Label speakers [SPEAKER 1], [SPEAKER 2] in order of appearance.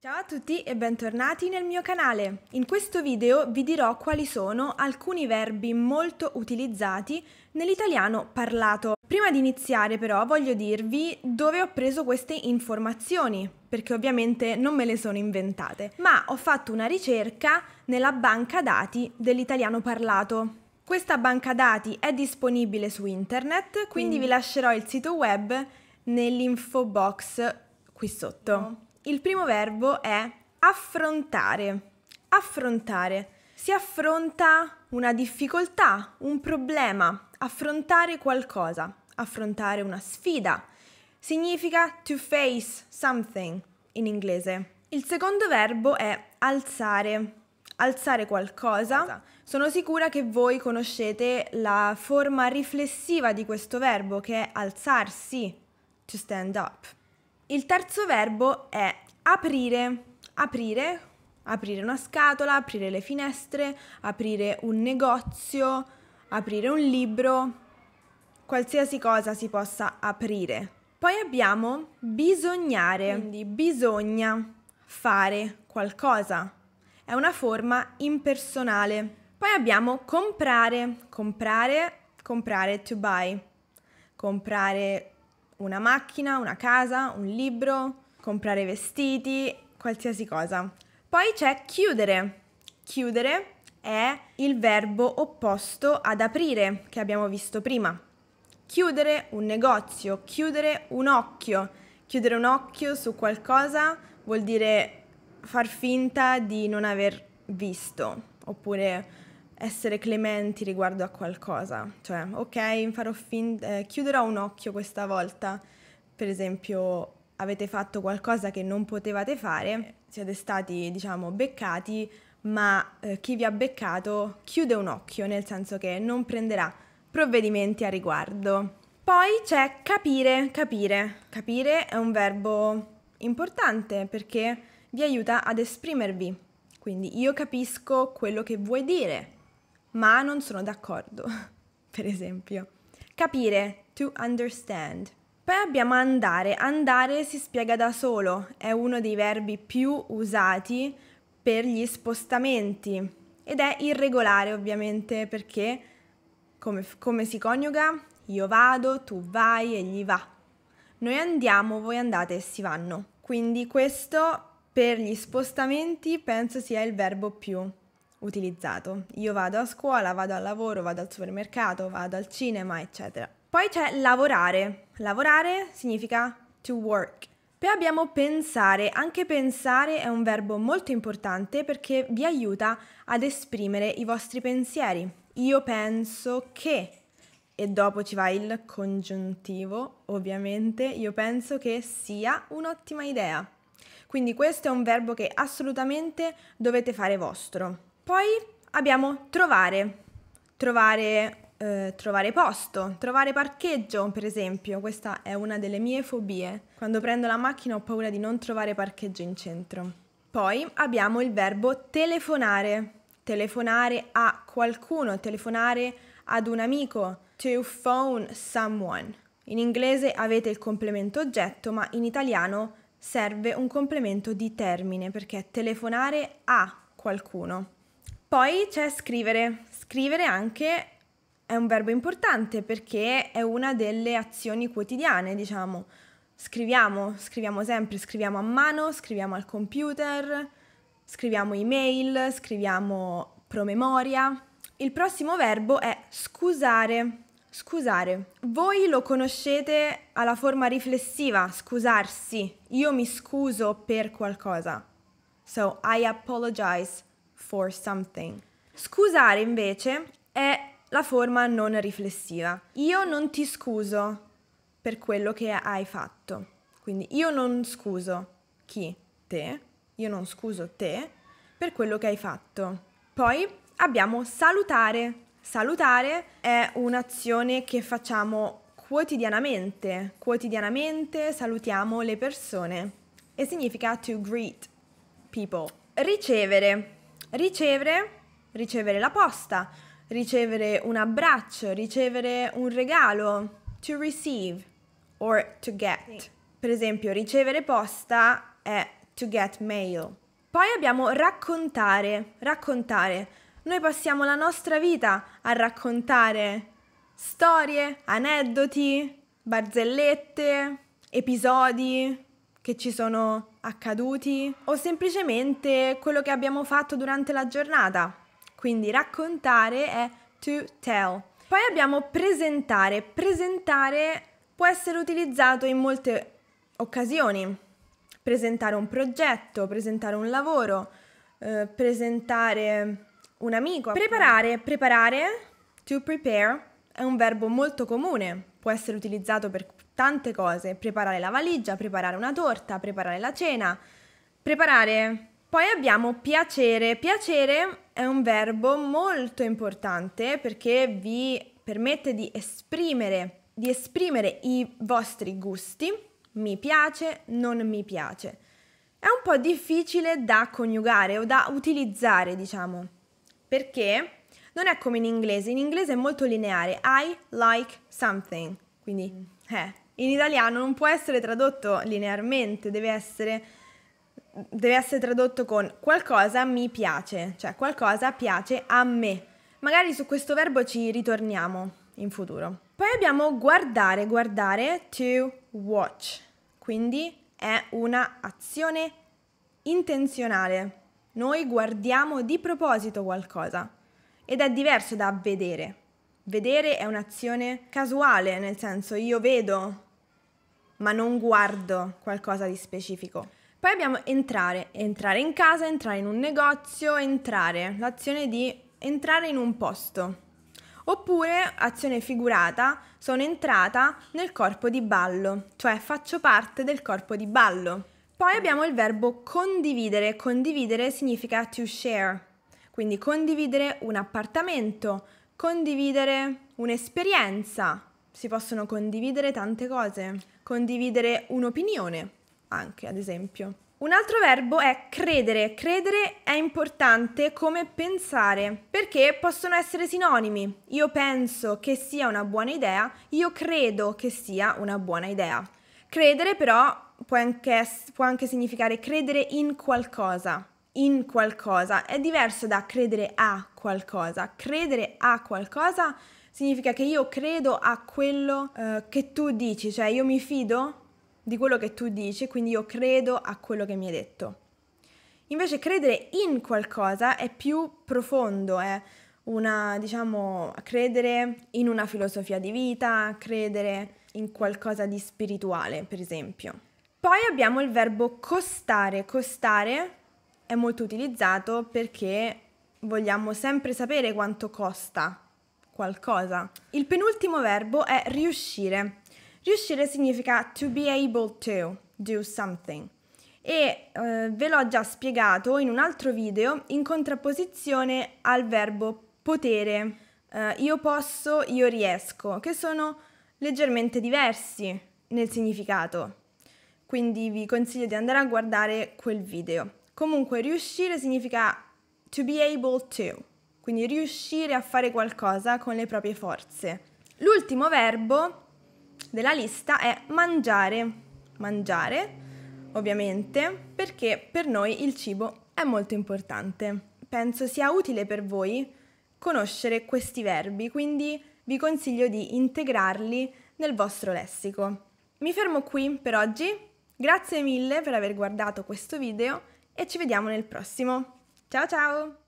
[SPEAKER 1] Ciao a tutti e bentornati nel mio canale. In questo video vi dirò quali sono alcuni verbi molto utilizzati nell'italiano parlato. Prima di iniziare però voglio dirvi dove ho preso queste informazioni, perché ovviamente non me le sono inventate, ma ho fatto una ricerca nella banca dati dell'italiano parlato. Questa banca dati è disponibile su internet, quindi vi lascerò il sito web nell'info box qui sotto. Il primo verbo è affrontare. Affrontare. Si affronta una difficoltà, un problema, affrontare qualcosa, affrontare una sfida. Significa to face something in inglese. Il secondo verbo è alzare. Alzare qualcosa. Sono sicura che voi conoscete la forma riflessiva di questo verbo, che è alzarsi, to stand up. Il terzo verbo è aprire. Aprire, aprire una scatola, aprire le finestre, aprire un negozio, aprire un libro, qualsiasi cosa si possa aprire. Poi abbiamo bisognare, quindi bisogna fare qualcosa. È una forma impersonale. Poi abbiamo comprare. Comprare to buy. Comprare una macchina, una casa, un libro, comprare vestiti, qualsiasi cosa. Poi c'è chiudere. Chiudere è il verbo opposto ad aprire, che abbiamo visto prima. Chiudere un negozio, chiudere un occhio. Chiudere un occhio su qualcosa vuol dire far finta di non aver visto, oppure essere clementi riguardo a qualcosa, cioè ok, chiuderò un occhio questa volta. Per esempio, avete fatto qualcosa che non potevate fare, siete stati, beccati, ma chi vi ha beccato chiude un occhio, nel senso che non prenderà provvedimenti a riguardo. Poi c'è capire. Capire è un verbo importante perché vi aiuta ad esprimervi. Quindi io capisco quello che vuoi dire, ma non sono d'accordo, per esempio. Capire, to understand. Poi abbiamo andare. Andare si spiega da solo, è uno dei verbi più usati per gli spostamenti ed è irregolare ovviamente perché come si coniuga? Io vado, tu vai, egli va. Noi andiamo, voi andate, essi vanno. Quindi questo per gli spostamenti penso sia il verbo più utilizzato. Io vado a scuola, vado al lavoro, vado al supermercato, vado al cinema, eccetera. Poi c'è lavorare. Lavorare significa to work. Poi abbiamo pensare. Anche pensare è un verbo molto importante perché vi aiuta ad esprimere i vostri pensieri. Io penso che, e dopo ci va il congiuntivo, ovviamente, io penso che sia un'ottima idea. Quindi questo è un verbo che assolutamente dovete fare vostro. Poi abbiamo trovare. Trovare posto, trovare parcheggio, per esempio. Questa è una delle mie fobie. Quando prendo la macchina ho paura di non trovare parcheggio in centro. Poi abbiamo il verbo telefonare. Telefonare a qualcuno, telefonare ad un amico. To phone someone. In inglese avete il complemento oggetto, ma in italiano serve un complemento di termine perché telefonare a qualcuno. Poi c'è scrivere. Scrivere anche è un verbo importante perché è una delle azioni quotidiane, diciamo. Scriviamo sempre, scriviamo a mano, scriviamo al computer, scriviamo email, scriviamo promemoria. Il prossimo verbo è scusare. Scusare. Voi lo conoscete alla forma riflessiva, scusarsi. Io mi scuso per qualcosa. So, I apologize for something. Scusare invece è la forma non riflessiva. Io non ti scuso per quello che hai fatto. Quindi io non scuso chi? Te. Io non scuso te per quello che hai fatto. Poi abbiamo salutare. Salutare è un'azione che facciamo quotidianamente. Quotidianamente salutiamo le persone e significa to greet people. Ricevere. Ricevere la posta, ricevere un abbraccio, ricevere un regalo. To receive or to get. Per esempio, ricevere posta è to get mail. Poi abbiamo raccontare, raccontare. Noi passiamo la nostra vita a raccontare storie, aneddoti, barzellette, episodi che ci sono accaduti o semplicemente quello che abbiamo fatto durante la giornata. Quindi raccontare è to tell. Poi abbiamo presentare. Presentare può essere utilizzato in molte occasioni. Presentare un progetto, presentare un lavoro, presentare un amico. Preparare. Preparare, to prepare, è un verbo molto comune. Può essere utilizzato per tante cose. Preparare la valigia, preparare una torta, preparare la cena. Preparare. Poi abbiamo piacere. Piacere è un verbo molto importante perché vi permette di esprimere i vostri gusti. Mi piace, non mi piace. È un po' difficile da coniugare o da utilizzare, diciamo, perché non è come in inglese. In inglese è molto lineare. I like something. Quindi, in italiano non può essere tradotto linearmente, deve essere tradotto con qualcosa mi piace, cioè qualcosa piace a me. Magari su questo verbo ci ritorniamo in futuro. Poi abbiamo guardare, guardare, to watch, quindi è una azione intenzionale. Noi guardiamo di proposito qualcosa ed è diverso da vedere. Vedere è un'azione casuale, nel senso io vedo, ma non guardo qualcosa di specifico. Poi abbiamo entrare, entrare in casa, entrare in un negozio, entrare, l'azione di entrare in un posto. Oppure, azione figurata, sono entrata nel corpo di ballo, cioè faccio parte del corpo di ballo. Poi abbiamo il verbo condividere. Condividere significa to share, quindi condividere un appartamento, condividere un'esperienza. Si possono condividere tante cose. Condividere un'opinione, anche, ad esempio. Un altro verbo è credere. Credere è importante come pensare, perché possono essere sinonimi. Io penso che sia una buona idea, io credo che sia una buona idea. Credere però può anche significare credere in qualcosa. In qualcosa è diverso da credere a qualcosa. Credere a qualcosa significa che io credo a quello che tu dici, cioè io mi fido di quello che tu dici, quindi io credo a quello che mi hai detto. Invece credere in qualcosa è più profondo, è credere in una filosofia di vita, credere in qualcosa di spirituale, per esempio. Poi abbiamo il verbo costare. Costare è molto utilizzato perché vogliamo sempre sapere quanto costa qualcosa. Il penultimo verbo è riuscire. Riuscire significa to be able to do something e ve l'ho già spiegato in un altro video in contrapposizione al verbo potere. Io posso, io riesco, che sono leggermente diversi nel significato, quindi vi consiglio di andare a guardare quel video. Comunque riuscire significa to be able to, quindi riuscire a fare qualcosa con le proprie forze. L'ultimo verbo della lista è mangiare. Mangiare, ovviamente, perché per noi il cibo è molto importante. Penso sia utile per voi conoscere questi verbi, quindi vi consiglio di integrarli nel vostro lessico. Mi fermo qui per oggi, grazie mille per aver guardato questo video e ci vediamo nel prossimo. Ciao ciao!